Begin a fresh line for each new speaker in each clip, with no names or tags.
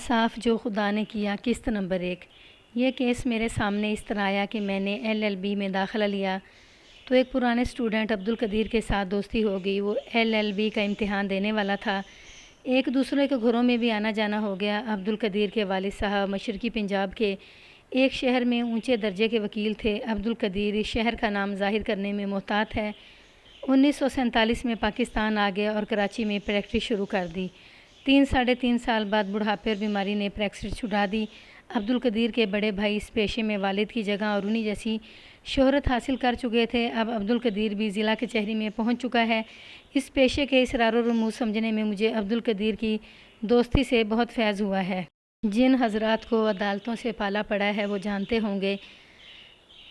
انصاف جو خدا نے کیا قسط نمبر 1۔ یہ کیس میرے سامنے اس طرح آیا کہ میں نے LLB میں داخلہ لیا تو ایک پرانے اسٹوڈنٹ عبدالقدیر کے ساتھ دوستی ہو گئی۔ وہ LLB کا امتحان دینے والا تھا۔ ایک دوسرے کے گھروں میں بھی آنا جانا ہو گیا۔ عبدالقدیر کے والد صاحب مشرقی پنجاب کے ایک شہر میں اونچے درجے کے وکیل تھے۔ عبدالقدیر اس شہر کا نام ظاہر کرنے میں محتاط ہے۔ 1947 میں پاکستان آ گیا اور کراچی میں پریکٹس شروع کر دی۔ 3 سال بعد بڑھاپے اور بیماری نے پریکٹس چھڑا دی۔ عبدالقدیر کے بڑے بھائی اس پیشے میں والد کی جگہ اور انہی جیسی شہرت حاصل کر چکے تھے۔ اب عبدالقدیر بھی ضلع کچہری میں پہنچ چکا ہے۔ اس پیشے کے اسرار و رموز سمجھنے میں مجھے عبدالقدیر کی دوستی سے بہت فیض ہوا ہے۔ جن حضرات کو عدالتوں سے پالا پڑا ہے وہ جانتے ہوں گے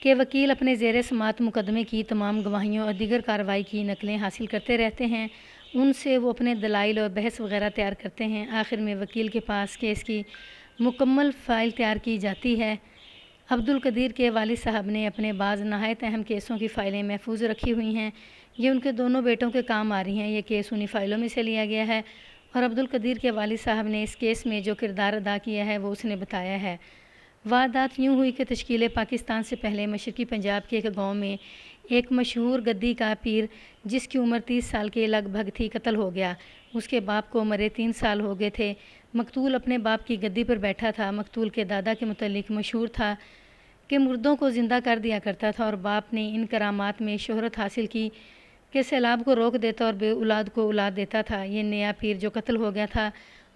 کہ وکیل اپنے زیر سماعت مقدمے کی تمام گواہیوں اور دیگر کارروائی کی نقلیں حاصل کرتے رہتے ہیں۔ ان سے وہ اپنے دلائل اور بحث وغیرہ تیار کرتے ہیں۔ آخر میں وکیل کے پاس کیس کی مکمل فائل تیار کی جاتی ہے۔ عبدالقدیر کے والد صاحب نے اپنے بعض نہایت اہم کیسوں کی فائلیں محفوظ رکھی ہوئی ہیں۔ یہ ان کے دونوں بیٹوں کے کام آ رہی ہیں۔ یہ کیس انہی فائلوں میں سے لیا گیا ہے اور عبدالقدیر کے والد صاحب نے اس کیس میں جو کردار ادا کیا ہے وہ اس نے بتایا ہے۔ واردات یوں ہوئی کہ تشکیل پاکستان سے پہلے مشرقی پنجاب کے ایک گاؤں میں ایک مشہور گدی کا پیر جس کی عمر 30 سال کے لگ بھگ تھی قتل ہو گیا۔ اس کے باپ کو مرے 3 سال ہو گئے تھے۔ مقتول اپنے باپ کی گدی پر بیٹھا تھا۔ مقتول کے دادا کے متعلق مشہور تھا کہ مردوں کو زندہ کر دیا کرتا تھا اور باپ نے ان کرامات میں شہرت حاصل کی کہ سیلاب کو روک دیتا اور بے اولاد کو اولاد دیتا تھا۔ یہ نیا پیر جو قتل ہو گیا تھا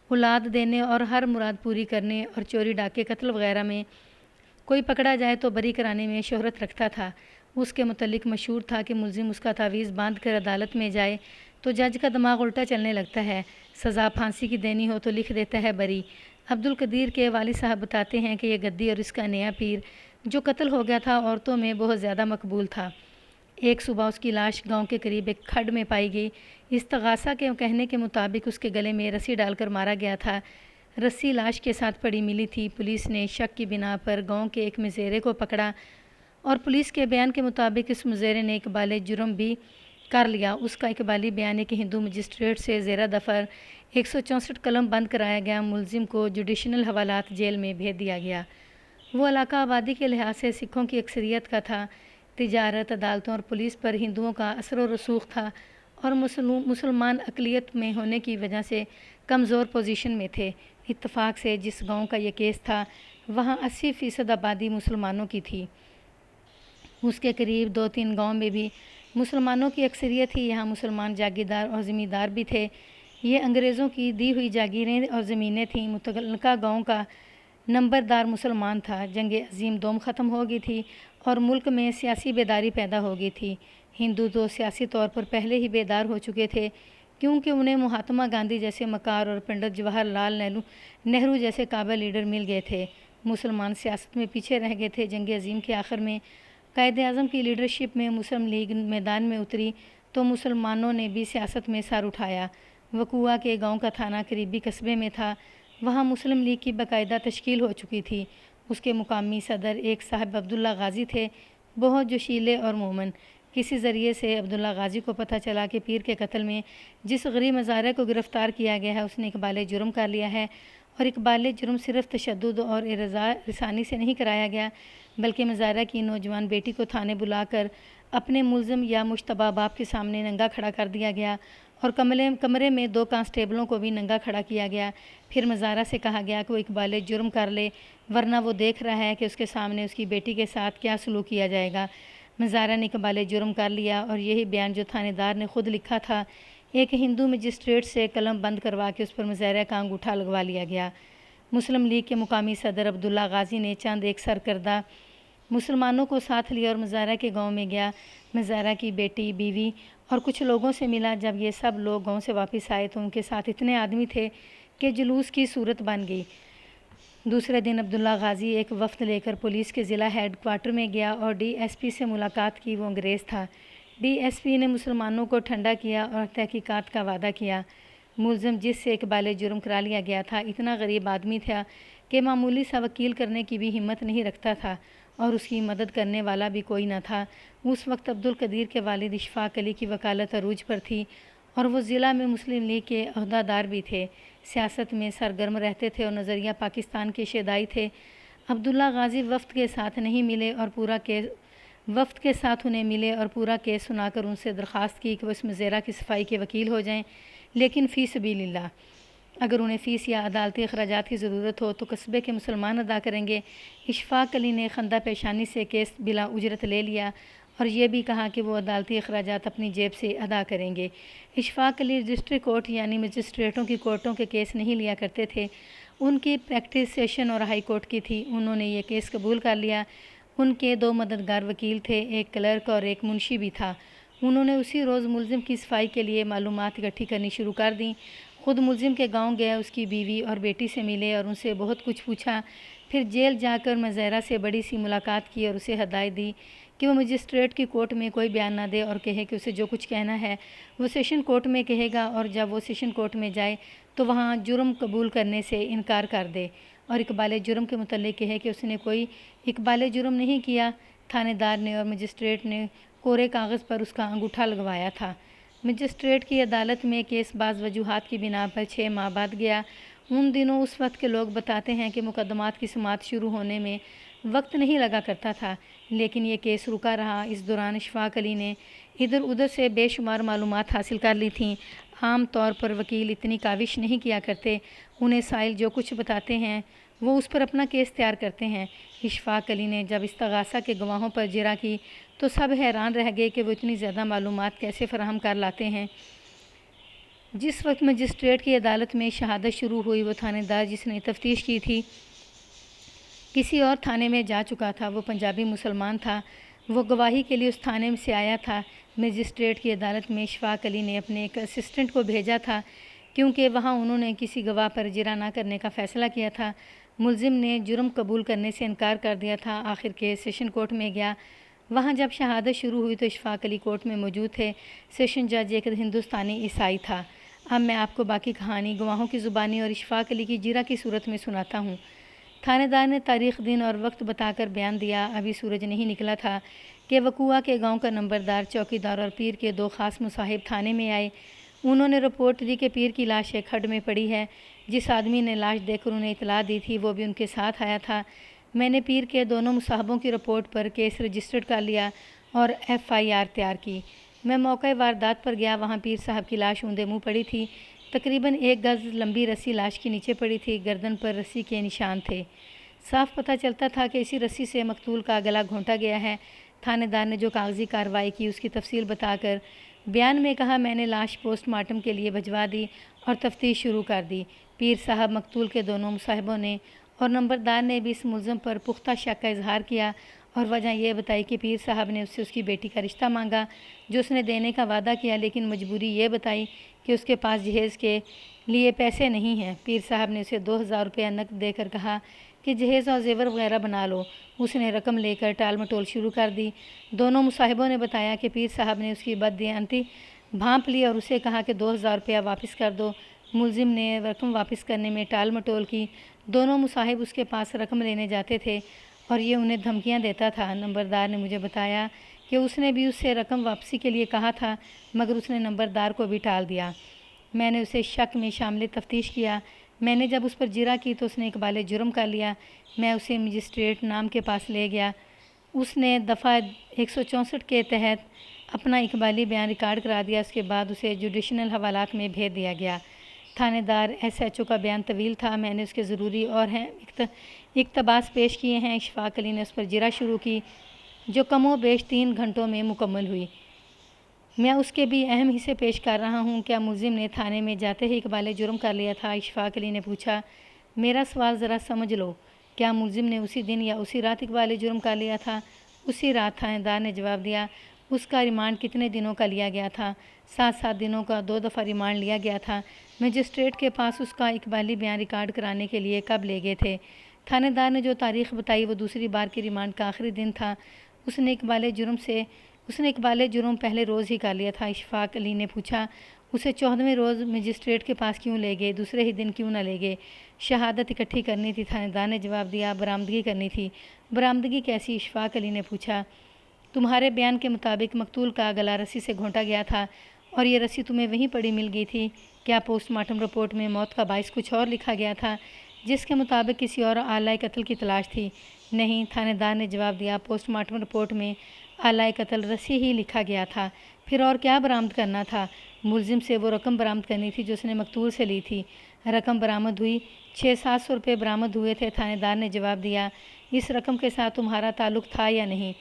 اولاد دینے اور ہر مراد پوری کرنے اور چوری ڈاکے قتل وغیرہ میں کوئی پکڑا جائے تو بری کرانے میں شہرت رکھتا تھا۔ اس کے متعلق مشہور تھا کہ ملزم اس کا تعویذ باندھ کر عدالت میں جائے تو جج کا دماغ الٹا چلنے لگتا ہے۔ سزا پھانسی کی دینی ہو تو لکھ دیتا ہے بری۔ عبدالقدیر کے والد صاحب بتاتے ہیں کہ یہ گدی اور اس کا نیا پیر جو قتل ہو گیا تھا عورتوں میں بہت زیادہ مقبول تھا۔ ایک صبح اس کی لاش گاؤں کے قریب ایک کھڈ میں پائی گئی۔ استغاثہ کے کہنے کے مطابق اس کے گلے میں رسی ڈال کر مارا گیا تھا۔ رسی لاش کے ساتھ پڑی ملی تھی۔ پولیس نے شک کی بنا پر گاؤں کے ایک مزیرے کو پکڑا اور پولیس کے بیان کے مطابق اس مزیرے نے اقبال جرم بھی کر لیا۔ اس کا اقبالی بیان ہے کہ ہندو مجسٹریٹ سے زیر دفتر 164 قلم بند کرایا گیا۔ ملزم کو جوڈیشنل حوالات جیل میں بھیج دیا گیا۔ وہ علاقہ آبادی کے لحاظ سے سکھوں کی اکثریت کا تھا۔ تجارت، عدالتوں اور پولیس پر ہندوؤں کا اثر و رسوخ تھا اور مسلمان اقلیت میں ہونے کی وجہ سے کمزور پوزیشن میں تھے۔ اتفاق سے جس گاؤں کا یہ کیس تھا وہاں 80% آبادی مسلمانوں کی تھی۔ اس کے قریب 2-3 گاؤں میں بھی مسلمانوں کی اکثریت تھی۔ یہاں مسلمان جاگیردار اور زمیندار بھی تھے۔ یہ انگریزوں کی دی ہوئی جاگیریں اور زمینیں تھیں۔ متعلقہ گاؤں کا نمبردار مسلمان تھا۔ جنگ عظیم دوم ختم ہو گئی تھی اور ملک میں سیاسی بیداری پیدا ہو گئی تھی۔ ہندو تو سیاسی طور پر پہلے ہی بیدار ہو چکے تھے کیونکہ انہیں مہاتما گاندھی جیسے مکار اور پنڈت جواہر لال نہرو جیسے قابل لیڈر مل گئے تھے۔ مسلمان سیاست میں پیچھے رہ گئے تھے۔ جنگ عظیم کے آخر میں قائد اعظم کی لیڈرشپ میں مسلم لیگ میدان میں اتری تو مسلمانوں نے بھی سیاست میں سر اٹھایا۔ وقوعہ کے گاؤں کا تھانہ قریبی قصبے میں تھا۔ وہاں مسلم لیگ کی باقاعدہ تشکیل ہو چکی تھی۔ اس کے مقامی صدر ایک صاحب عبداللہ غازی تھے، بہت جوشیلے اور مومن۔ کسی ذریعے سے عبداللہ غازی کو پتہ چلا کہ پیر کے قتل میں جس غریب مزارع کو گرفتار کیا گیا ہے اس نے اقبال جرم کر لیا ہے، اور اقبال جرم صرف تشدد اور ارضاء رسانی سے نہیں کرایا گیا بلکہ مزارع کی نوجوان بیٹی کو تھانے بلا کر اپنے ملزم یا مشتبہ باپ کے سامنے ننگا کھڑا کر دیا گیا اور کمرے میں 2 کانسٹیبلوں کو بھی ننگا کھڑا کیا گیا۔ پھر مزارع سے کہا گیا کہ وہ اقبال جرم کر لے ورنہ وہ دیکھ رہا ہے کہ اس کے سامنے اس کی بیٹی کے ساتھ کیا سلوک کیا جائے گا۔ مزارع نے اقبال جرم کر لیا اور یہی بیان جو تھانے دار نے خود لکھا تھا ایک ہندو مجسٹریٹ سے قلم بند کروا کے اس پر مزارع کا انگوٹھا لگوا لیا گیا۔ مسلم لیگ کے مقامی صدر عبداللہ غازی نے چند ایک سرکردہ مسلمانوں کو ساتھ لیا اور مزارع کے گاؤں میں گیا۔ مزارع کی بیٹی، بیوی اور کچھ لوگوں سے ملا۔ جب یہ سب لوگ گاؤں سے واپس آئے تو ان کے ساتھ اتنے آدمی تھے کہ جلوس کی صورت بن گئی۔ دوسرے دن عبداللہ غازی ایک وفد لے کر پولیس کے ضلع ہیڈ کوارٹر میں گیا اور DSP سے ملاقات کی۔ وہ انگریز تھا۔ DSP نے مسلمانوں کو ٹھنڈا کیا اور تحقیقات کا وعدہ کیا۔ ملزم جس سے اقبال جرم کرا لیا گیا تھا اتنا غریب آدمی تھا کہ معمولی سا وکیل کرنے کی بھی ہمت نہیں رکھتا تھا اور اس کی مدد کرنے والا بھی کوئی نہ تھا۔ اس وقت عبدالقدیر کے والد اشفاق علی کی وکالت عروج پر تھی اور وہ ضلع میں مسلم لیگ کے عہدہ دار بھی تھے۔ سیاست میں سرگرم رہتے تھے اور نظریہ پاکستان کے شیدائی تھے۔ عبداللہ غازی وفد کے ساتھ انہیں ملے اور پورا کیس سنا کر ان سے درخواست کی کہ وہ اس مزیرہ کی صفائی کے وکیل ہو جائیں، لیکن فی سبیل اللہ اگر انہیں فیس یا عدالتی اخراجات کی ضرورت ہو تو قصبے کے مسلمان ادا کریں گے۔ اشفاق علی نے خندہ پیشانی سے کیس بلا اجرت لے لیا اور یہ بھی کہا کہ وہ عدالتی اخراجات اپنی جیب سے ادا کریں گے۔ اشفاق علی رجسٹری کورٹ یعنی مجسٹریٹوں کی کورٹوں کے کیس نہیں لیا کرتے تھے، ان کی پریکٹس سیشن اور ہائی کورٹ کی تھی۔ انہوں نے یہ کیس قبول کر لیا۔ ان کے 2 مددگار وکیل تھے، ایک کلرک اور ایک منشی بھی تھا۔ انہوں نے اسی روز ملزم کی صفائی کے لیے معلومات اکٹھی کرنی شروع کر دیں۔ خود ملزم کے گاؤں گئے، اس کی بیوی اور بیٹی سے ملے اور ان سے بہت کچھ پوچھا۔ پھر جیل جا کر مزیرہ سے بڑی سی ملاقات کی اور اسے ہدایت دی کہ وہ مجسٹریٹ کی کورٹ میں کوئی بیان نہ دے اور کہے کہ اسے جو کچھ کہنا ہے وہ سیشن کورٹ میں کہے گا، اور جب وہ سیشن کورٹ میں جائے تو وہاں جرم قبول کرنے سے انکار کر دے اور اقبال جرم کے متعلق کہے کہ اس نے کوئی اقبال جرم نہیں کیا۔ تھانے دار نے اور مجسٹریٹ نے کورے کاغذ پر اس کا انگوٹھا لگوایا تھا۔ مجسٹریٹ کی عدالت میں کیس بعض وجوہات کی بنا پر 6 ماہ بعد گیا۔ ان دنوں اس وقت کے لوگ بتاتے ہیں کہ مقدمات کی سماعت شروع ہونے میں وقت نہیں لگا کرتا تھا، لیکن یہ کیس رکا رہا۔ اس دوران اشفاق علی نے ادھر ادھر سے بے شمار معلومات حاصل کر لی تھیں۔ عام طور پر وکیل اتنی کاوش نہیں کیا کرتے، انہیں سائل جو کچھ بتاتے ہیں وہ اس پر اپنا کیس تیار کرتے ہیں۔ اشفاق علی نے جب استغاثہ کے گواہوں پر جرح کی تو سب حیران رہ گئے کہ وہ اتنی زیادہ معلومات کیسے فراہم کر لاتے ہیں۔ جس وقت مجسٹریٹ کی عدالت میں شہادت شروع ہوئی، وہ تھانے دار جس نے تفتیش کی تھی کسی اور تھانے میں جا چکا تھا۔ وہ پنجابی مسلمان تھا، وہ گواہی کے لیے اس تھانے سے آیا تھا۔ مجسٹریٹ کی عدالت میں اشفاق علی نے اپنے ایک اسسٹنٹ کو بھیجا تھا کیونکہ وہاں انہوں نے کسی گواہ پر جرح نہ کرنے کا فیصلہ کیا تھا۔ ملزم نے جرم قبول کرنے سے انکار کر دیا تھا۔ آخر کیس سیشن کورٹ میں گیا۔ وہاں جب شہادت شروع ہوئی تو اشفاق علی کورٹ میں موجود تھے۔ سیشن جج ایک ہندوستانی عیسائی تھا۔ اب میں آپ کو باقی کہانی گواہوں کی زبانی اور اشفاق علی کی جرح کی صورت میں سناتا ہوں۔ تھانے دار نے تاریخ، دن اور وقت بتا کر بیان دیا۔ ابھی سورج نہیں نکلا تھا کہ وقوعہ کے گاؤں کا نمبردار، چوکیدار اور پیر کے 2 خاص مصاحب تھانے میں آئے۔ انہوں نے رپورٹ دی کہ پیر کی لاش ایک کھڈ میں پڑی ہے۔ جس آدمی نے لاش دیکھ کر انہیں اطلاع دی تھی وہ بھی ان کے ساتھ آیا تھا۔ میں نے پیر کے دونوں مصاحبوں کی رپورٹ پر کیس رجسٹرڈ کر لیا اور FIR تیار کی۔ میں موقع واردات پر گیا۔ وہاں پیر صاحب کی لاش اوندے منہ پڑی تھی۔ تقریباً 1 گز لمبی رسی لاش کے نیچے پڑی تھی۔ گردن پر رسی کے نشان تھے۔ صاف پتہ چلتا تھا کہ اسی رسی سے مقتول کا گلا گھونٹا گیا ہے۔ تھانے دار نے جو کاغذی کارروائی کی اس کی تفصیل بتا کر بیان میں کہا، میں نے لاش پوسٹ مارٹم کے لیے بھجوا دی اور تفتیش شروع کر دی۔ پیر صاحب، مقتول کے دونوں مصاحبوں نے اور نمبردار نے بھی اس ملزم پر پختہ شک کا اظہار کیا اور وجہ یہ بتائی کہ پیر صاحب نے اس سے اس کی بیٹی کا رشتہ مانگا جو اس نے دینے کا وعدہ کیا، لیکن مجبوری یہ بتائی کہ اس کے پاس جہیز کے لیے پیسے نہیں ہیں۔ پیر صاحب نے اسے 2000 روپیہ نقد دے کر کہا کہ جہیز اور زیور وغیرہ بنا لو۔ اس نے رقم لے کر ٹال مٹول شروع کر دی۔ دونوں مصاحبوں نے بتایا کہ پیر صاحب نے اس کی بددیانتی بھانپ لی اور اسے کہا کہ 2000 روپیہ واپس کر دو۔ ملزم نے رقم واپس کرنے میں ٹال مٹول کی۔ دونوں مصاحب اس کے پاس رقم لینے جاتے تھے اور یہ انہیں دھمکیاں دیتا تھا۔ نمبردار نے مجھے بتایا کہ اس نے بھی اس سے رقم واپسی کے لیے کہا تھا مگر اس نے نمبردار کو بھی ٹال دیا۔ میں نے اسے شک میں شامل تفتیش کیا۔ میں نے جب اس پر جرح کی تو اس نے اقبال جرم کر لیا۔ میں اسے مجسٹریٹ نام کے پاس لے گیا۔ اس نے دفعہ 164 کے تحت اپنا اقبالی بیان ریکارڈ کرا دیا۔ اس کے بعد اسے جوڈیشنل حوالات میں بھیج دیا گیا۔ تھانے دار SHO کا بیان طویل تھا۔ میں نے اس کے ضروری اور اقتباس پیش کیے ہیں۔ اشفاق علی نے اس پر جرح شروع کی جو کم و بیش 3 گھنٹوں میں مکمل ہوئی۔ میں اس کے بھی اہم حصے پیش کر رہا ہوں۔ کیا ملزم نے تھانے میں جاتے ہی اقبال جرم کر لیا تھا؟ اشفاق علی نے پوچھا۔ میرا سوال ذرا سمجھ لو، کیا ملزم نے اسی دن یا اسی رات اقبال جرم کر لیا تھا؟ اسی رات، تھانے دار نے جواب دیا۔ اس کا ریمانڈ کتنے دنوں کا لیا گیا تھا؟ 7 دنوں کا 2 دفعہ ریمانڈ لیا گیا تھا۔ مجسٹریٹ کے پاس اس کا اقبالی بیان ریکارڈ کرانے کے لیے کب لے گئے تھے؟ تھانے دار نے جو تاریخ بتائی وہ دوسری بار کے ریمانڈ کا آخری دن تھا۔ اس نے اقبال جرم پہلے روز ہی کر لیا تھا۔ اشفاق علی نے پوچھا۔ اسے 14ویں روز مجسٹریٹ کے پاس کیوں لے گئے؟ دوسرے ہی دن کیوں نہ لے گئے؟ شہادت اکٹھی کرنی تھی، تھانے دار نے جواب دیا۔ برآمدگی کرنی تھی۔ برآمدگی کیسی؟ اشفاق علی نے پوچھا۔ تمہارے بیان کے مطابق مقتول کا گلا رسی سے گھونٹا گیا تھا اور یہ رسی تمہیں وہیں پڑی مل گئی تھی، کیا پوسٹ مارٹم رپورٹ میں موت کا باعث کچھ اور لکھا گیا تھا جس کے مطابق کسی اور آلۂ قتل کی تلاش تھی؟ نہیں، تھانے دار نے جواب دیا، پوسٹ مارٹم رپورٹ میں آلۂ قتل رسی ہی لکھا گیا تھا، پھر اور کیا برآمد کرنا تھا؟ ملزم سے وہ رقم برآمد کرنی تھی جو اس نے مقتول سے لی تھی۔ رقم برآمد ہوئی، 600-700 روپے برآمد ہوئے تھے۔ تھانے دار نے جواب دیا، اس رقم کے ساتھ تمہارا تعلق تھا یا نہیں؟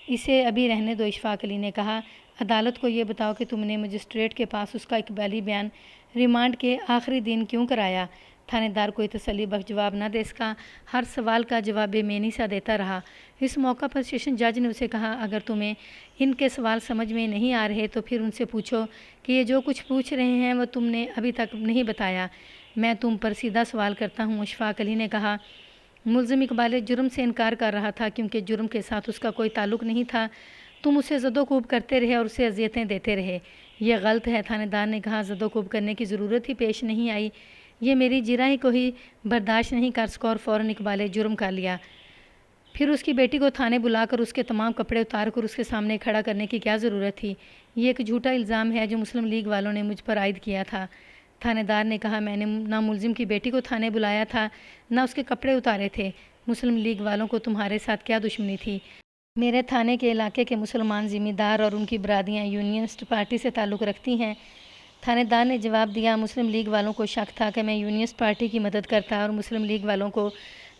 اسے ابھی رہنے دو، اشفاق علی نے کہا۔ عدالت کو یہ بتاؤ کہ تم نے مجسٹریٹ کے پاس اس کا اقبالی بیان ریمانڈ کے آخری دن کیوں کرایا؟ تھانے دار کوئی تسلی بخش جواب نہ دے سکا، ہر سوال کا جواب بے معنی سا دیتا رہا۔ اس موقع پر سیشن جج نے اسے کہا، اگر تمہیں ان کے سوال سمجھ میں نہیں آ رہے تو پھر ان سے پوچھو کہ یہ جو کچھ پوچھ رہے ہیں وہ تم نے ابھی تک نہیں بتایا۔ میں تم پر سیدھا سوال کرتا ہوں، اشفاق علی نے کہا۔ ملزم اقبال جرم سے انکار کر رہا تھا کیونکہ جرم کے ساتھ اس کا کوئی تعلق نہیں تھا۔ تم اسے زد و کوب کرتے رہے اور اسے اذیتیں دیتے رہے۔ یہ غلط ہے، تھانے دار نے کہا، زد و کوب کرنے کی ضرورت ہی پیش نہیں آئی، یہ میری جرائم کو ہی برداشت نہیں کر سکا اور فوراً اقبال جرم کر لیا۔ پھر اس کی بیٹی کو تھانے بلا کر اس کے تمام کپڑے اتار کر اس کے سامنے کھڑا کرنے کی کیا ضرورت تھی؟ یہ ایک جھوٹا الزام ہے جو مسلم لیگ والوں نے مجھ پر عائد کیا تھا۔ تھانے دار نے کہا، میں نے نہ ملزم کی بیٹی کو تھانے بلایا تھا نہ اس کے کپڑے اتارے تھے۔ مسلم لیگ والوں کو تمہارے ساتھ کیا دشمنی تھی؟ میرے تھانے کے علاقے کے مسلمان ذمہ دار اور ان کی برادریاں یونینسٹ پارٹی سے تعلق رکھتی ہیں۔ تھانے دار نے جواب دیا، مسلم لیگ والوں کو شک تھا کہ میں یونینسٹ پارٹی کی مدد کرتا اور مسلم لیگ والوں کو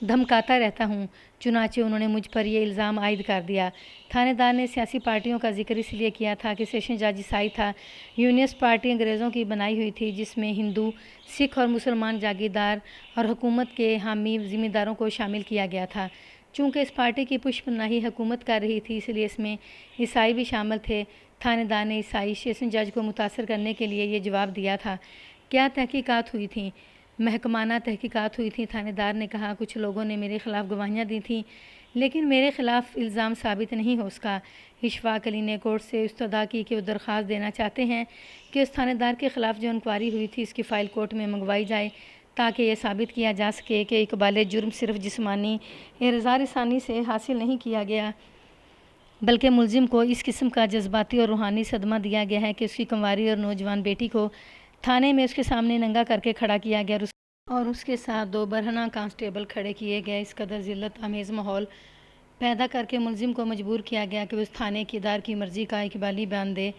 دھمکاتا رہتا ہوں، چنانچہ انہوں نے مجھ پر یہ الزام عائد کر دیا۔ تھانے دار نے سیاسی پارٹیوں کا ذکر اس لیے کیا تھا کہ سیشن جج عیسائی تھا۔ یونینسٹ پارٹی انگریزوں کی بنائی ہوئی تھی جس میں ہندو، سکھ اور مسلمان جاگیردار اور حکومت کے حامی ذمہ داروں کو شامل کیا گیا تھا۔ چونکہ اس پارٹی کی پشت پناہی حکومت کر رہی تھی اس لیے اس میں عیسائی بھی شامل تھے۔ تھانے دار نے عیسائی سیشن جج کو متاثر کرنے کے لیے یہ جواب دیا تھا۔ کیا تحقیقات ہوئی تھیں؟ محکمانہ تحقیقات ہوئی تھیں، تھانے دار نے کہا۔ کچھ لوگوں نے میرے خلاف گواہیاں دی تھیں لیکن میرے خلاف الزام ثابت نہیں ہو سکا۔ اشفاق علی نے کورٹ سے استدعا کی کہ وہ درخواست دینا چاہتے ہیں کہ اس تھانے دار کے خلاف جو انکوائری ہوئی تھی اس کی فائل کورٹ میں منگوائی جائے تاکہ یہ ثابت کیا جا سکے کہ اقبال جرم صرف جسمانی اعراض رسانی سے حاصل نہیں کیا گیا بلکہ ملزم کو اس قسم کا جذباتی اور روحانی صدمہ دیا گیا ہے کہ اس کی کنواری اور نوجوان بیٹی کو تھانے میں اس کے سامنے ننگا کر کے کھڑا کیا گیا اور اس کے ساتھ 2 برہنہ کانسٹیبل کھڑے کیے گئے۔ اس قدر ذلت آمیز ماحول پیدا کر کے ملزم کو مجبور کیا گیا کہ وہ اس تھانے کی دار کی مرضی کا اقبالی بیان دے۔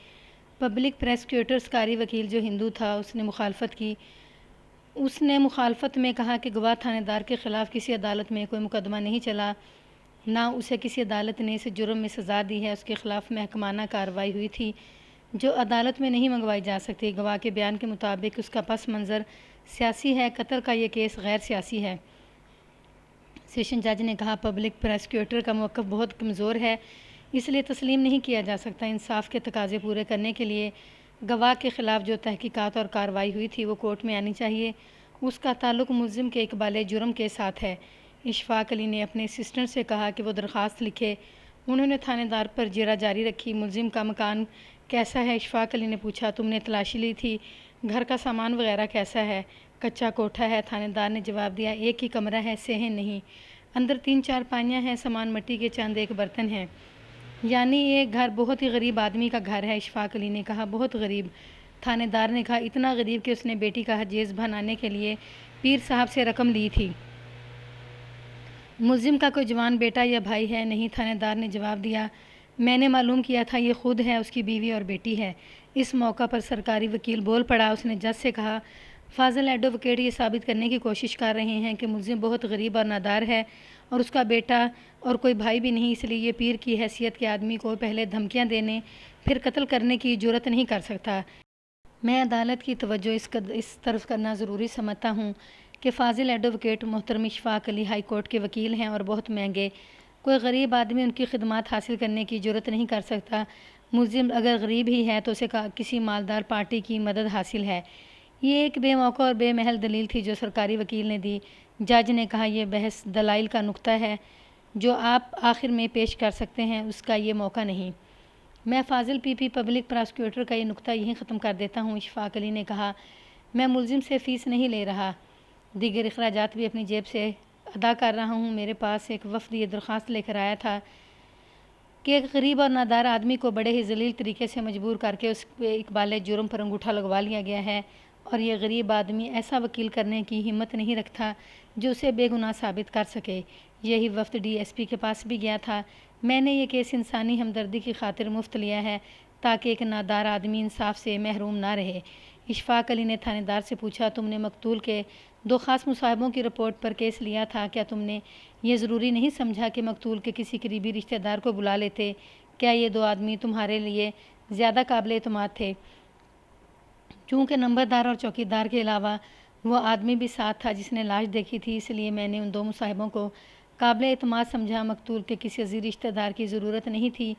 پبلک پراسیکیوٹر سرکاری وکیل جو ہندو تھا اس نے مخالفت کی۔ اس نے مخالفت میں کہا کہ گواہ تھانے دار کے خلاف کسی عدالت میں کوئی مقدمہ نہیں چلا، نہ اسے کسی عدالت نے اس جرم میں سزا دی ہے، اس کے خلاف محکمانہ کارروائی ہوئی تھی جو عدالت میں نہیں منگوائی جا سکتی۔ گواہ کے بیان کے مطابق اس کا پس منظر سیاسی ہے، قتل کا یہ کیس غیر سیاسی ہے۔ سیشن جج نے کہا، پبلک پراسیکیوٹر کا موقف بہت کمزور ہے، اس لیے تسلیم نہیں کیا جا سکتا۔ انصاف کے تقاضے پورے کرنے کے لیے گواہ کے خلاف جو تحقیقات اور کارروائی ہوئی تھی وہ کورٹ میں آنی چاہیے، اس کا تعلق ملزم کے اقبال جرم کے ساتھ ہے۔ اشفاق علی نے اپنے اسسٹنٹ سے کہا کہ وہ درخواست لکھے۔ انہوں نے تھانے دار پر جیرہ جاری رکھی۔ ملزم کا مکان کیسا ہے؟ اشفاق علی نے پوچھا۔ تم نے تلاشی لی تھی، گھر کا سامان وغیرہ کیسا ہے؟ کچا کوٹھا ہے، تھانے دار نے جواب دیا۔ ایک ہی کمرہ ہے، صحن نہیں، اندر 3 چارپائیاں ہیں، سامان مٹی کے چند ایک برتن ہیں۔ یعنی یہ گھر بہت ہی غریب آدمی کا گھر ہے، اشفاق علی نے کہا۔ بہت غریب، تھانے دار نے کہا۔ اتنا غریب کہ اس نے بیٹی کا حجیز بنانے کے لیے پیر صاحب سے رقم لی تھی۔ ملزم کا کوئی جوان بیٹا یا بھائی ہے؟ نہیں، تھانے دار نے جواب دیا۔ میں نے معلوم کیا تھا، یہ خود ہے، اس کی بیوی اور بیٹی ہے۔ اس موقع پر سرکاری وکیل بول پڑا۔ اس نے جج سے کہا، فاضل ایڈووکیٹ یہ ثابت کرنے کی کوشش کر رہے ہیں کہ ملزم بہت غریب اور نادار ہے اور اس کا بیٹا اور کوئی بھائی بھی نہیں، اس لیے یہ پیر کی حیثیت کے آدمی کو پہلے دھمکیاں دینے پھر قتل کرنے کی جرات نہیں کر سکتا۔ میں عدالت کی توجہ اس طرف کرنا ضروری سمجھتا ہوں کہ فاضل ایڈووکیٹ محترم اشفاق علی ہائی کورٹ کے وکیل ہیں اور بہت مہنگے، کوئی غریب آدمی ان کی خدمات حاصل کرنے کی جرات نہیں کر سکتا۔ ملزم اگر غریب ہی ہے تو اسے کسی مالدار پارٹی کی مدد حاصل ہے۔ یہ ایک بے موقع اور بے محل دلیل تھی جو سرکاری وکیل نے دی۔ جج نے کہا، یہ بحث دلائل کا نقطہ ہے جو آپ آخر میں پیش کر سکتے ہیں، اس کا یہ موقع نہیں۔ میں فاضل پی پی پبلک پراسیکیوٹر کا یہ نقطہ یہیں ختم کر دیتا ہوں۔ اشفاق علی نے کہا، میں ملزم سے فیس نہیں لے رہا، دیگر اخراجات بھی اپنی جیب سے ادا کر رہا ہوں۔ میرے پاس ایک وفد یہ درخواست لے کر آیا تھا کہ ایک غریب اور نادار آدمی کو بڑے ہی ذلیل طریقے سے مجبور کر کے اس پہ اقبال جرم پر انگوٹھا لگوا لیا گیا ہے اور یہ غریب آدمی ایسا وکیل کرنے کی ہمت نہیں رکھتا جو اسے بے گناہ ثابت کر سکے۔ یہی وفد ڈی ایس پی کے پاس بھی گیا تھا۔ میں نے یہ کیس انسانی ہمدردی کی خاطر مفت لیا ہے تاکہ ایک نادار آدمی انصاف سے محروم نہ رہے۔ اشفاق علی نے تھانے دار سے پوچھا، تم نے مقتول کے 2 خاص مصاحبوں کی رپورٹ پر کیس لیا تھا، کیا تم نے یہ ضروری نہیں سمجھا کہ مقتول کے کسی قریبی رشتہ دار کو بلا لیتے؟ کیا یہ 2 آدمی تمہارے لیے زیادہ قابل اعتماد تھے؟ چونکہ نمبردار اور چوکیدار کے علاوہ وہ آدمی بھی ساتھ تھا جس نے لاش دیکھی تھی، اس لیے میں نے ان 2 مصاحبوں کو قابل اعتماد سمجھا۔ مقتول کے کسی عزیز رشتہ دار کی ضرورت نہیں تھی۔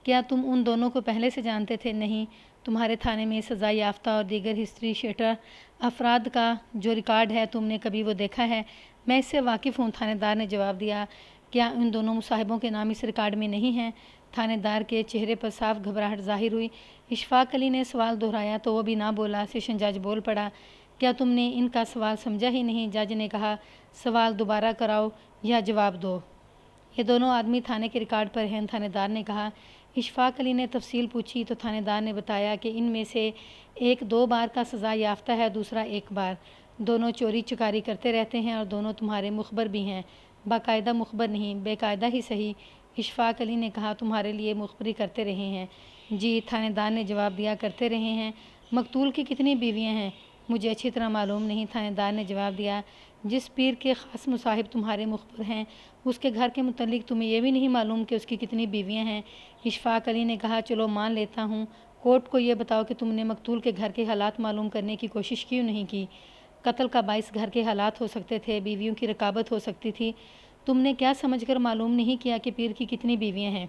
کیا تم ان دونوں کو پہلے سے جانتے تھے؟ نہیں۔ تمہارے تھانے میں سزا یافتہ اور دیگر ہسٹری شیٹر افراد کا جو ریکارڈ ہے، تم نے کبھی وہ دیکھا ہے؟ میں اس سے واقف ہوں، تھانے دار نے جواب دیا۔ کیا ان دونوں مصاحبوں کے نام اس ریکارڈ میں نہیں ہیں؟ تھانے دار کے چہرے پر صاف گھبراہٹ ظاہر ہوئی۔ اشفاق علی نے سوال دہرایا تو وہ بھی نہ بولا۔ سیشن جج بول پڑا، کیا تم نے ان کا سوال سمجھا ہی نہیں؟ جج نے کہا، سوال دوبارہ کراؤ یا جواب دو۔ یہ دونوں آدمی تھانے کے ریکارڈ پر ہیں، تھانے دار نے کہا۔ اشفاق علی نے تفصیل پوچھی تو تھانے دار نے بتایا کہ ان میں سے ایک 2 بار کا سزا یافتہ ہے، دوسرا 1 بار۔ دونوں چوری چکاری کرتے رہتے ہیں اور دونوں تمہارے مخبر بھی ہیں۔ باقاعدہ مخبر نہیں، بے قاعدہ ہی صحیح۔ اشفاق علی نے کہا، تمہارے لیے مخبری کرتے رہے ہیں؟ جی، تھانے دار نے جواب دیا، کرتے رہے ہیں۔ مقتول کی کتنی بیویاں ہیں؟ مجھے اچھی طرح معلوم نہیں، تھانے دار نے جواب دیا۔ جس پیر کے خاص مصاحب تمہارے مخبر ہیں، اس کے گھر کے متعلق تمہیں یہ بھی نہیں معلوم کہ اس کی کتنی بیویاں ہیں؟ اشفاق علی نے کہا، چلو مان لیتا ہوں۔ کورٹ کو یہ بتاؤ کہ تم نے مقتول کے گھر کے حالات معلوم کرنے کی کوشش کیوں نہیں کی؟ قتل کا باعث گھر کے حالات ہو سکتے تھے، بیویوں کی رقابت ہو سکتی تھی۔ تم نے کیا سمجھ کر معلوم نہیں کیا کہ پیر کی کتنی بیویاں ہیں؟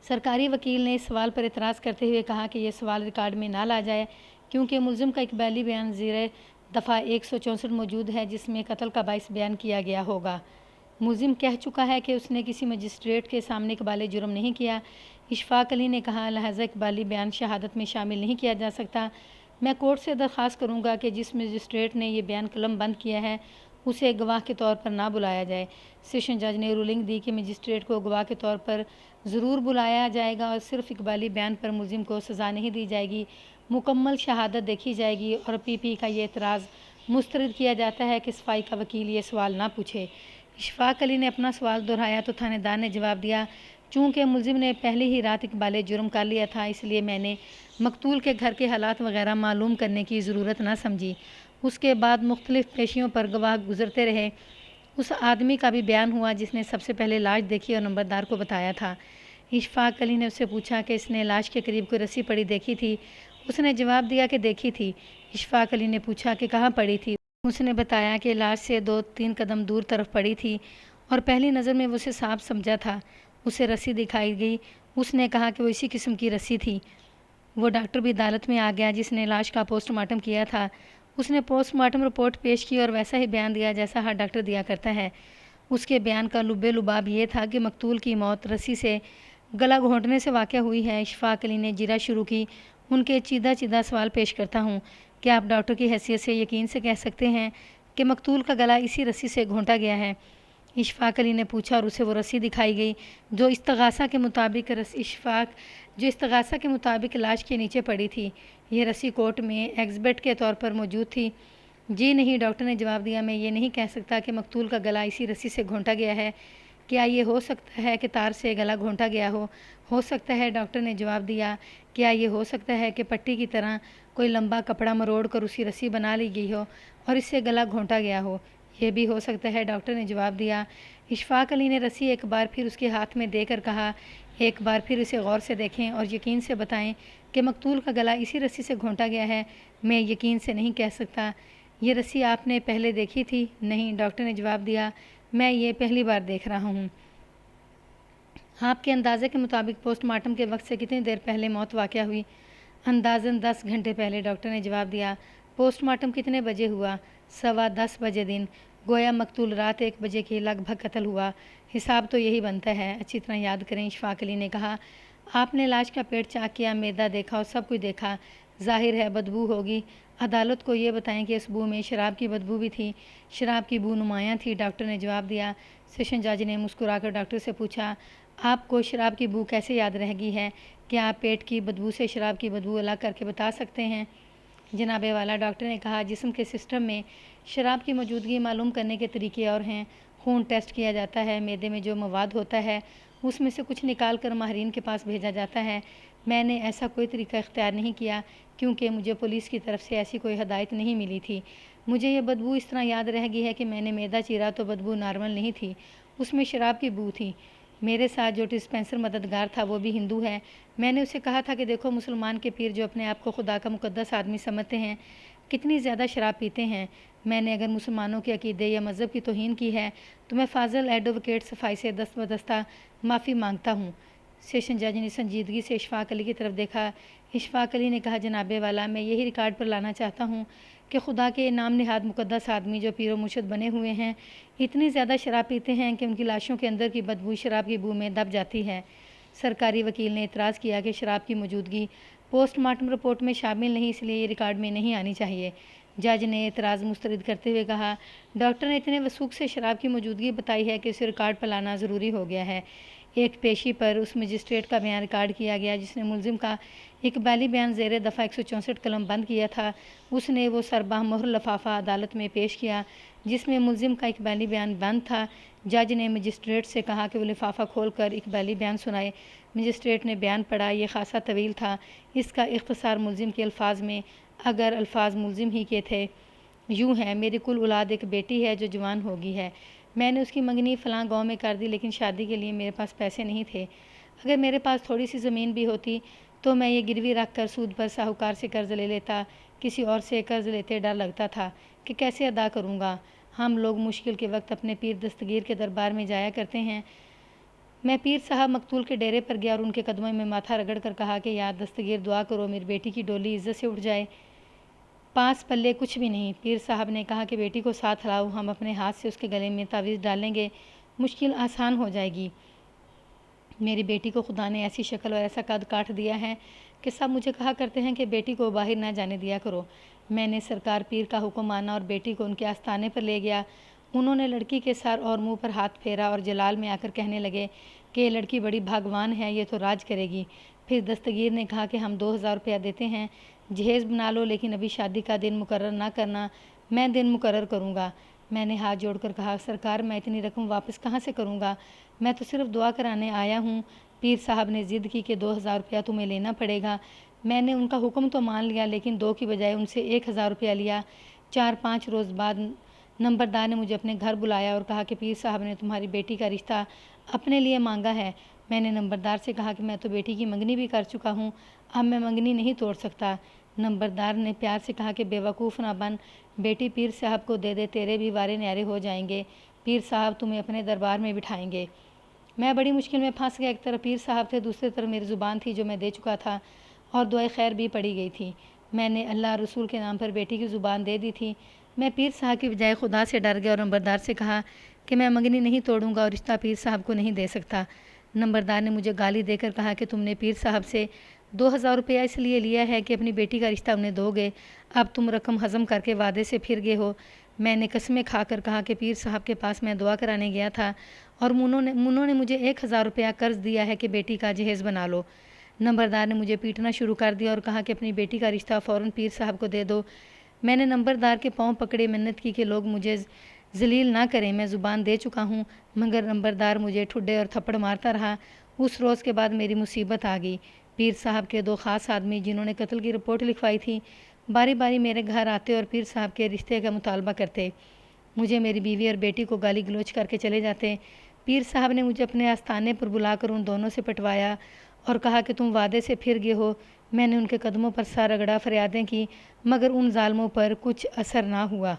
سرکاری وکیل نے اس سوال پر اعتراض کرتے ہوئے کہا کہ یہ سوال ریکارڈ میں نہ لا جائے کیونکہ ملزم کا اقبالی بیان زیر دفعہ 164 موجود ہے جس میں قتل کا باعث بیان کیا گیا ہوگا۔ ملزم کہہ چکا ہے کہ اس نے کسی مجسٹریٹ کے سامنے اقبال جرم نہیں کیا۔ اشفاق علی نے کہا، لہٰذا اقبالی بیان شہادت میں شامل نہیں کیا جا سکتا۔ میں کورٹ سے درخواست کروں گا کہ جس مجسٹریٹ نے یہ بیان قلم بند کیا ہے اسے گواہ کے طور پر نہ بلایا جائے۔ سیشن جج نے رولنگ دی کہ مجسٹریٹ کو گواہ کے طور پر ضرور بلایا جائے گا اور صرف اقبالی بیان پر ملزم کو سزا نہیں دی جائے گی، مکمل شہادت دیکھی جائے گی۔ اور پی پی کا یہ اعتراض مسترد کیا جاتا ہے کہ صفائی کا وکیل یہ سوال نہ پوچھے۔ اشفاق علی نے اپنا سوال دہرایا تو تھانے دار نے جواب دیا، چونکہ ملزم نے پہلی ہی رات اقبال جرم کر لیا تھا، اس لیے میں نے مقتول کے گھر کے حالات وغیرہ معلوم کرنے کی ضرورت نہ سمجھی۔ اس کے بعد مختلف پیشیوں پر گواہ گزرتے رہے۔ اس آدمی کا بھی بیان ہوا جس نے سب سے پہلے لاش دیکھی اور نمبردار کو بتایا تھا۔ اشفاق علی نے اس سے پوچھا کہ اس نے لاش کے قریب کوئی رسی پڑی دیکھی تھی؟ اس نے جواب دیا کہ دیکھی تھی۔ اشفاق علی نے پوچھا کہ کہاں پڑی تھی؟ اس نے بتایا کہ لاش سے 2-3 قدم دور طرف پڑی تھی اور پہلی نظر میں وہ اسے سانپ سمجھا تھا۔ اسے رسی دکھائی گئی، اس نے کہا کہ وہ اسی قسم کی رسی تھی۔ وہ ڈاکٹر بھی عدالت میں آ گیا جس نے لاش کا پوسٹ مارٹم کیا تھا۔ اس نے پوسٹ مارٹم رپورٹ پیش کی اور ویسا ہی بیان دیا جیسا ہر ڈاکٹر دیا کرتا ہے۔ اس کے بیان کا لب لباب یہ تھا کہ مقتول کی موت رسی سے گلا گھونٹنے سے واقع ہوئی ہے۔ اشفاق علی نے جرح شروع کی، ان کے چیدہ چیدہ سوال پیش کرتا ہوں، کیا آپ ڈاکٹر کی حیثیت سے یقین سے کہہ سکتے ہیں کہ مقتول کا گلا اسی رسی سے گھونٹا گیا ہے؟ اشفاق علی نے پوچھا اور اسے وہ رسی دکھائی گئی جو استغاثہ کے مطابق لاش کے نیچے پڑی تھی۔ یہ رسی کورٹ میں ایگزبٹ کے طور پر موجود تھی۔ جی نہیں، ڈاکٹر نے جواب دیا، میں یہ نہیں کہہ سکتا کہ مقتول کا گلا اسی رسی سے گھونٹا گیا ہے۔ کیا یہ ہو سکتا ہے کہ تار سے گلا گھونٹا گیا ہو سکتا ہے، ڈاکٹر نے جواب دیا۔ کیا یہ ہو سکتا ہے کہ پٹی کی طرح کوئی لمبا کپڑا مروڑ کر اسی رسی بنا لی گئی ہو اور اس سے گلا گھونٹا گیا ہو؟ یہ بھی ہو سکتا ہے، ڈاکٹر نے جواب دیا۔ اشفاق علی نے رسی ایک بار پھر اس کے ہاتھ میں دے کر کہا، ایک بار پھر اسے غور سے دیکھیں اور یقین سے بتائیں کہ مقتول کا گلا اسی رسی سے گھونٹا گیا ہے۔ میں یقین سے نہیں کہہ سکتا۔ یہ رسی آپ نے پہلے دیکھی تھی؟ نہیں، ڈاکٹر نے جواب دیا، میں یہ پہلی بار دیکھ رہا ہوں۔ آپ کے اندازے کے مطابق پوسٹ مارٹم کے وقت سے کتنی دیر پہلے موت واقع ہوئی؟ اندازاً 10 گھنٹے پہلے، ڈاکٹر نے جواب دیا۔ پوسٹ مارٹم کتنے بجے ہوا؟ 10:15 بجے دن، گویا مقتول رات 1 بجے کے لگ بھگ قتل ہوا۔ حساب تو یہی بنتا ہے، اچھی طرح یاد کریں، اشفاق علی نے کہا۔ آپ نے لاش کا پیٹ چاک کیا، معدہ دیکھا اور سب کچھ دیکھا، ظاہر ہے بدبو ہوگی۔ عدالت کو یہ بتائیں کہ اس بو میں شراب کی بدبو بھی تھی؟ شراب کی بو نمایاں تھی، ڈاکٹر نے جواب دیا۔ سیشن جج نے مسکرا کر ڈاکٹر سے پوچھا، آپ کو شراب کی بو کیسے یاد رہ گئی ہے؟ کیا آپ پیٹ کی بدبو سے شراب کی بدبو الگ کر کے بتا سکتے ہیں؟ جناب والا، ڈاکٹر نے کہا جسم کے سسٹم میں شراب کی موجودگی معلوم کرنے کے طریقے اور ہیں۔ خون ٹیسٹ کیا جاتا ہے، معدے میں جو مواد ہوتا ہے اس میں سے کچھ نکال کر ماہرین کے پاس بھیجا جاتا ہے۔ میں نے ایسا کوئی طریقہ اختیار نہیں کیا کیونکہ مجھے پولیس کی طرف سے ایسی کوئی ہدایت نہیں ملی تھی۔ مجھے یہ بدبو اس طرح یاد رہ گئی ہے کہ میں نے معدہ چیرا تو بدبو نارمل نہیں تھی، اس میں شراب کی بو تھی۔ میرے ساتھ جو ڈسپینسر مددگار تھا وہ بھی ہندو ہے۔ میں نے اسے کہا تھا کہ دیکھو، مسلمان کے پیر جو اپنے آپ کو خدا کا مقدس آدمی سمجھتے ہیں کتنی زیادہ شراب پیتے ہیں۔ میں نے اگر مسلمانوں کے عقیدے یا مذہب کی توہین کی ہے تو میں فاضل ایڈوکیٹ صفائی سے دست بدستہ معافی مانگتا ہوں۔ سیشن جج نے سنجیدگی سے اشفاق علی کی طرف دیکھا۔ اشفاق علی نے کہا جناب والا، میں یہی ریکارڈ پر لانا چاہتا ہوں کہ خدا کے نام نہاد مقدس آدمی جو پیر و مرشد بنے ہوئے ہیں اتنی زیادہ شراب پیتے ہیں کہ ان کی لاشوں کے اندر کی بدبو شراب کی بو میں دب جاتی ہے۔ سرکاری وکیل نے اعتراض کیا کہ شراب کی موجودگی پوسٹ مارٹم رپورٹ میں شامل نہیں، اس لیے یہ ریکارڈ میں نہیں آنی چاہیے۔ جج نے اعتراض مسترد کرتے ہوئے کہا ڈاکٹر نے اتنے وثوق سے شراب کی موجودگی بتائی ہے کہ اسے ریکارڈ پر لانا ضروری ہو گیا ہے۔ ایک پیشی پر اس مجسٹریٹ کا بیان ریکارڈ کیا گیا جس نے ملزم کا اقبالی بیان زیر دفعہ 164 قلم بند کیا تھا۔ اس نے وہ سرباہ مہر لفافہ عدالت میں پیش کیا جس میں ملزم کا اقبالی بیان بند تھا۔ جج نے مجسٹریٹ سے کہا کہ وہ لفافہ کھول کر اقبالی بیان سنائے۔ مجسٹریٹ نے بیان پڑھا۔ یہ خاصا طویل تھا۔ اس کا اختصار ملزم کے الفاظ میں، اگر الفاظ ملزم ہی کے تھے، یوں ہے: میری کل اولاد ایک بیٹی ہے جو جوان ہو گئی ہے۔ میں نے اس کی منگنی فلاں گاؤں میں کر دی، لیکن شادی کے لیے میرے پاس پیسے نہیں تھے۔ اگر میرے پاس تھوڑی سی زمین بھی ہوتی تو میں یہ گروی رکھ کر سود پر ساہوکار سے قرض لے لیتا۔ کسی اور سے قرض لیتے ڈر لگتا تھا کہ کیسے ادا کروں گا۔ ہم لوگ مشکل کے وقت اپنے پیر دستگیر کے دربار میں جایا کرتے ہیں۔ میں پیر صاحب مقتول کے ڈیرے پر گیا اور ان کے قدموں میں ماتھا رگڑ کر کہا کہ یا دستگیر دعا کرو میری بیٹی کی ڈولی عزت سے اٹھ جائے۔ پاس پلے کچھ بھی نہیں۔ پیر صاحب نے کہا کہ بیٹی کو ساتھ لاؤ، ہم اپنے ہاتھ سے اس کے گلے میں تعویذ ڈالیں گے، مشکل آسان ہو جائے گی۔ میری بیٹی کو خدا نے ایسی شکل اور ایسا قد کاٹ دیا ہے کہ سب مجھے کہا کرتے ہیں کہ بیٹی کو باہر نہ جانے دیا کرو۔ میں نے سرکار پیر کا حکم مانا اور بیٹی کو ان کے آستانے پر لے گیا۔ انہوں نے لڑکی کے سر اور منہ پر ہاتھ پھیرا اور جلال میں آ کر کہنے لگے کہ یہ لڑکی بڑی بھاگوان ہے، یہ تو راج کرے گی۔ پھر دستگیر نے کہا کہ ہم 2000 روپیہ دیتے ہیں، جہیز بنا لو، لیکن ابھی شادی کا دن مقرر نہ کرنا، میں دن مقرر کروں گا۔ میں نے ہاتھ جوڑ کر کہا سرکار، میں اتنی رقم واپس کہاں سے کروں گا؟ میں تو صرف دعا کرانے آیا ہوں۔ پیر صاحب نے ضد کی کہ 2000 روپیہ تمہیں لینا پڑے گا۔ میں نے ان کا حکم تو مان لیا، لیکن 2 کی بجائے ان سے 1000 روپیہ لیا۔ 4-5 روز بعد نمبردار نے مجھے اپنے گھر بلایا اور کہا کہ پیر صاحب نے تمہاری بیٹی کا رشتہ اپنے لیے مانگا ہے۔ میں نے نمبردار سے کہا کہ میں تو بیٹی کی منگنی بھی کر چکا ہوں، اب میں منگنی نہیں توڑ سکتا۔ نمبردار نے پیار سے کہا کہ بے وقوف نہ بن، بیٹی پیر صاحب کو دے دے، تیرے بھی وارے نیارے ہو جائیں گے، پیر صاحب تمہیں اپنے دربار میں بٹھائیں گے۔ میں بڑی مشکل میں پھنس گیا۔ ایک طرف پیر صاحب تھے، دوسری طرف میری زبان تھی جو میں دے چکا تھا، اور دعائے خیر بھی پڑی گئی تھی۔ میں نے اللہ رسول کے نام پر بیٹی کی زبان دے دی تھی۔ میں پیر صاحب کی بجائے خدا سے ڈر گیا اور نمبردار سے کہا کہ میں منگنی نہیں توڑوں گا اور رشتہ پیر صاحب کو نہیں دے سکتا۔ نمبردار نے مجھے گالی دے کر کہا کہ تم نے پیر صاحب سے 2000 روپیہ اس لیے لیا ہے کہ اپنی بیٹی کا رشتہ انہیں دو گے، اب تم رقم ہضم کر کے وعدے سے پھر گئے ہو۔ میں نے قسمیں کھا کر کہا کہ پیر صاحب کے پاس میں دعا کرانے گیا تھا اور انہوں نے مجھے 1000 روپیہ قرض دیا ہے کہ بیٹی کا جہیز بنا لو۔ نمبردار نے مجھے پیٹنا شروع کر دیا اور کہا کہ اپنی بیٹی کا رشتہ فوراً پیر صاحب کو دے دو۔ میں نے نمبردار کے پاؤں پکڑے، منت کی کہ لوگ مجھے ذلیل نہ کریں، میں زبان دے چکا ہوں، مگر نمبردار مجھے ٹھڈے اور تھپڑ مارتا رہا۔ اس روز کے بعد میری مصیبت آ گئی۔ پیر صاحب کے 2 خاص آدمی جنہوں نے قتل کی رپورٹ لکھوائی تھی، باری باری میرے گھر آتے اور پیر صاحب کے رشتے کا مطالبہ کرتے۔ مجھے میری بیوی اور بیٹی کو گالی گلوچ کر کے چلے جاتے۔ پیر صاحب نے مجھے اپنے آستانے پر بلا کر ان دونوں سے پٹوایا اور کہا کہ تم وعدے سے پھر گئے ہو۔ میں نے ان کے قدموں پر سر رگڑا، فریادیں کی، مگر ان ظالموں پر کچھ اثر نہ ہوا۔